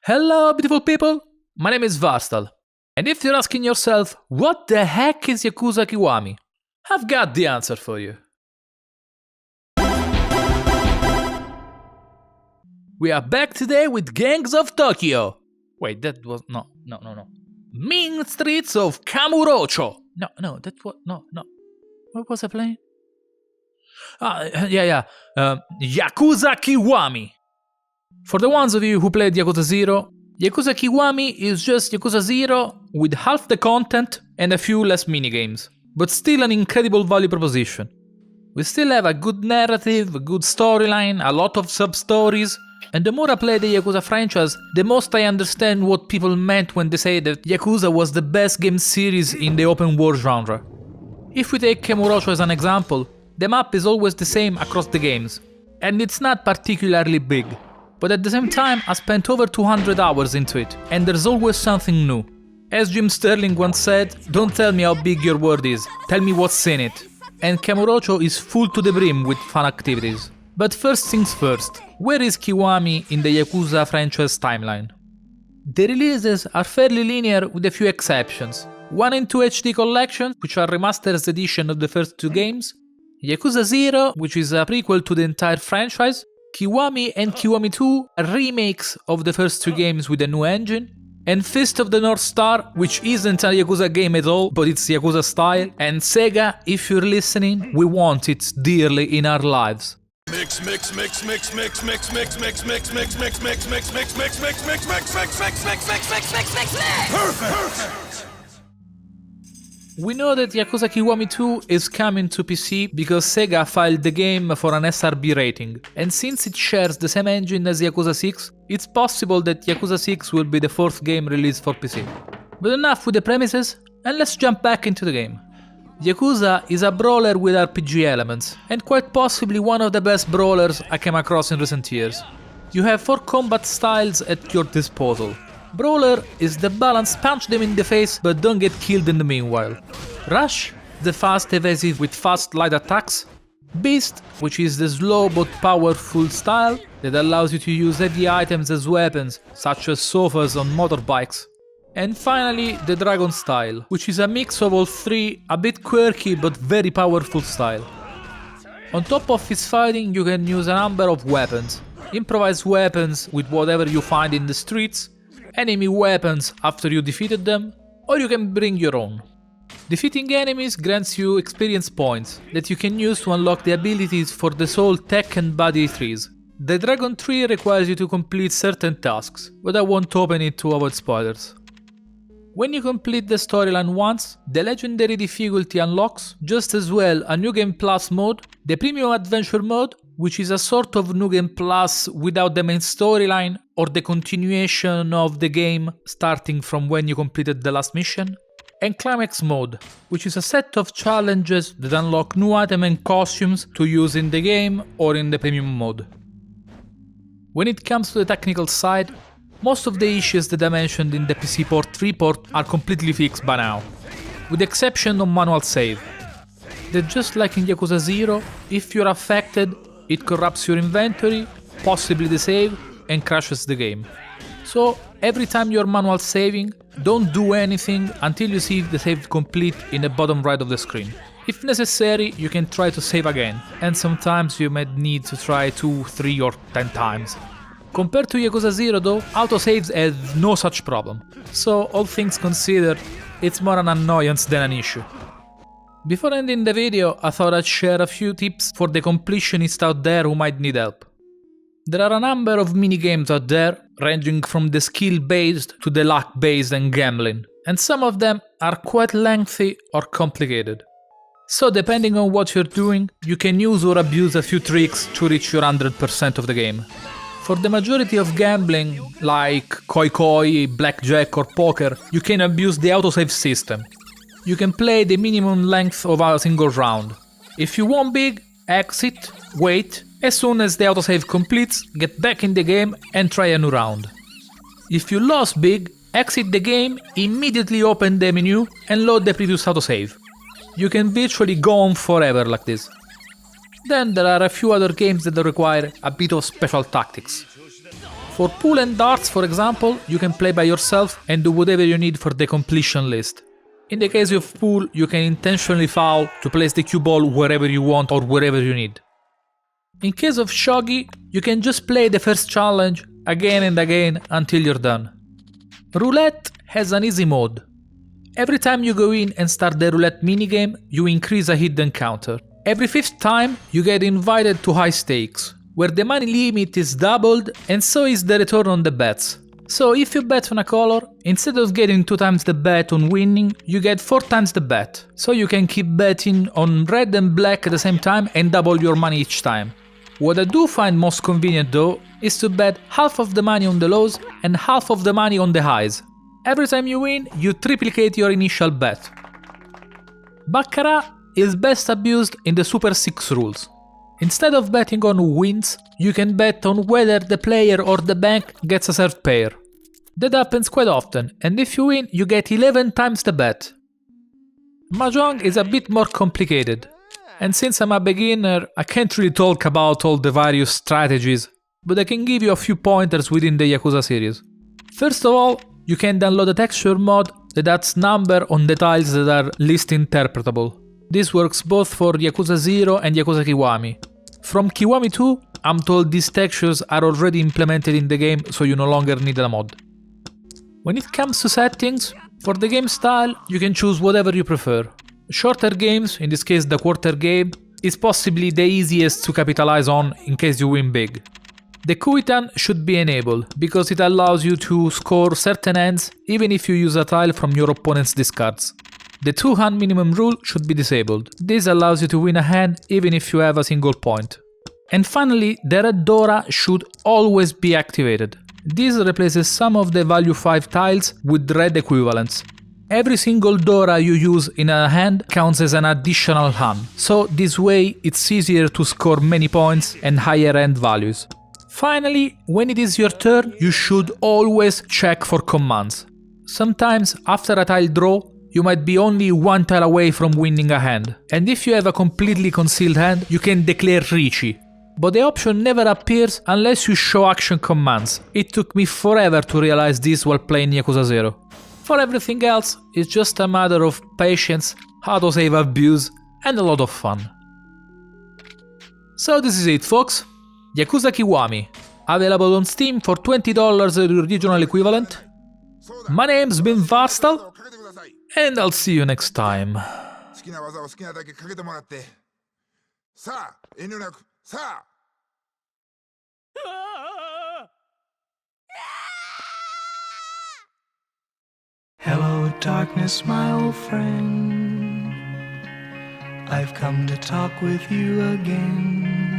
Hello, beautiful people! My name is Varstahl, and if you're asking yourself, what the heck is Yakuza Kiwami? I've got the answer for you. We are back today with Gangs of Tokyo. Wait, that was... No. Mean Streets of Kamurocho. No, that was... No. What was I playing? Yakuza Kiwami. For the ones of you who played Yakuza 0, Yakuza Kiwami is just Yakuza 0 with half the content and a few less minigames, but still an incredible value proposition. We still have a good narrative, a good storyline, a lot of sub-stories, and the more I play the Yakuza franchise, the most I understand what people meant when they say that Yakuza was the best game series in the open world genre. If we take Kamurocho as an example, the map is always the same across the games, and it's not particularly big. But at the same time, I spent over 200 hours into it, and there's always something new. As Jim Sterling once said, don't tell me how big your world is, tell me what's in it. And Kamurocho is full to the brim with fun activities. But first things first, where is Kiwami in the Yakuza franchise timeline? The releases are fairly linear with a few exceptions. 1 and 2 HD collections, which are remastered edition of the first two games, Yakuza 0, which is a prequel to the entire franchise, Kiwami and Kiwami 2 are remakes of the first two games with a new engine, and Fist of the North Star, which isn't a Yakuza game at all, but it's Yakuza style, and Sega, if you're listening, we want it dearly in our lives. Mix. Perfect. We know that Yakuza Kiwami 2 is coming to PC because Sega filed the game for an SRB rating, and since it shares the same engine as Yakuza 6, it's possible that Yakuza 6 will be the fourth game released for PC. But enough with the premises, and let's jump back into the game. Yakuza is a brawler with RPG elements, and quite possibly one of the best brawlers I came across in recent years. You have 4 combat styles at your disposal. Brawler is the balance, punch them in the face but don't get killed in the meanwhile. Rush, the fast evasive with fast light attacks. Beast, which is the slow but powerful style that allows you to use heavy items as weapons, such as sofas on motorbikes. And finally, the Dragon style, which is a mix of all three, a bit quirky but very powerful style. On top of its fighting, you can use a number of weapons. Improvised weapons with whatever you find in the streets, enemy weapons after you defeated them, or you can bring your own. Defeating enemies grants you experience points that you can use to unlock the abilities for the soul, tech and body trees. The Dragon tree requires you to complete certain tasks, but I won't open it to avoid spoilers. When you complete the storyline once, the legendary difficulty unlocks, just as well a New Game Plus mode, the Premium Adventure mode, which is a sort of New Game Plus without the main storyline or the continuation of the game starting from when you completed the last mission, and Climax mode, which is a set of challenges that unlock new items and costumes to use in the game or in the premium mode. When it comes to the technical side, most of the issues that I mentioned in the PC port report are completely fixed by now, with the exception of manual save. That just like in Yakuza 0, if you're affected, it corrupts your inventory, possibly the save, and crashes the game. So every time you're manual saving, don't do anything until you see the save complete in the bottom right of the screen. If necessary, you can try to save again, and sometimes you might need to try 2, 3 or 10 times. Compared to Yakuza 0 though, autosaves have no such problem, so all things considered, it's more an annoyance than an issue. Before ending the video, I thought I'd share a few tips for the completionists out there who might need help. There are a number of minigames out there, ranging from the skill-based to the luck-based and gambling, and some of them are quite lengthy or complicated. So depending on what you're doing, you can use or abuse a few tricks to reach your 100% of the game. For the majority of gambling, like koi, blackjack or poker, you can abuse the autosave system. You can play the minimum length of a single round. If you won big, exit, wait, as soon as the autosave completes, get back in the game and try a new round. If you lost big, exit the game, immediately open the menu and load the previous autosave. You can virtually go on forever like this. Then there are a few other games that require a bit of special tactics. For pool and darts, for example, you can play by yourself and do whatever you need for the completion list. In the case of pool, you can intentionally foul to place the cue ball wherever you want or wherever you need. In case of shogi, you can just play the first challenge again and again until you're done. Roulette has an easy mode. Every time you go in and start the roulette minigame, you increase a hidden counter. Every 5th time, you get invited to high stakes, where the money limit is doubled and so is the return on the bets. So if you bet on a color, instead of getting 2 times the bet on winning, you get 4 times the bet. So you can keep betting on red and black at the same time and double your money each time. What I do find most convenient though, is to bet half of the money on the lows and half of the money on the highs. Every time you win, you triplicate your initial bet. Baccarat is best abused in the Super 6 rules. Instead of betting on who wins, you can bet on whether the player or the bank gets a served pair. That happens quite often, and if you win, you get 11 times the bet. Mahjong is a bit more complicated, and since I'm a beginner, I can't really talk about all the various strategies, but I can give you a few pointers within the Yakuza series. First of all, you can download a texture mod that adds number on the tiles that are least interpretable. This works both for Yakuza 0 and Yakuza Kiwami. From Kiwami 2, I'm told these textures are already implemented in the game, so you no longer need a mod. When it comes to settings, for the game style, you can choose whatever you prefer. Shorter games, in this case the quarter game, is possibly the easiest to capitalize on in case you win big. The Kuitan should be enabled, because it allows you to score certain ends even if you use a tile from your opponent's discards. The 2-hand minimum rule should be disabled. This allows you to win a hand even if you have a single point. And finally, the red Dora should always be activated. This replaces some of the value 5 tiles with red equivalents. Every single Dora you use in a hand counts as an additional hand, so this way it's easier to score many points and higher end values. Finally, when it is your turn, you should always check for commands. Sometimes, after a tile draw, you might be only 1 tile away from winning a hand, and if you have a completely concealed hand, you can declare Ricci. But the option never appears unless you show action commands. It took me forever to realize this while playing Yakuza 0. For everything else, it's just a matter of patience, autosave abuse, and a lot of fun. So this is it, folks. Yakuza Kiwami, available on Steam for $20 the original equivalent. My name's been Varstahl, and I'll see you next time. Hello, darkness, my old friend. I've come to talk with you again.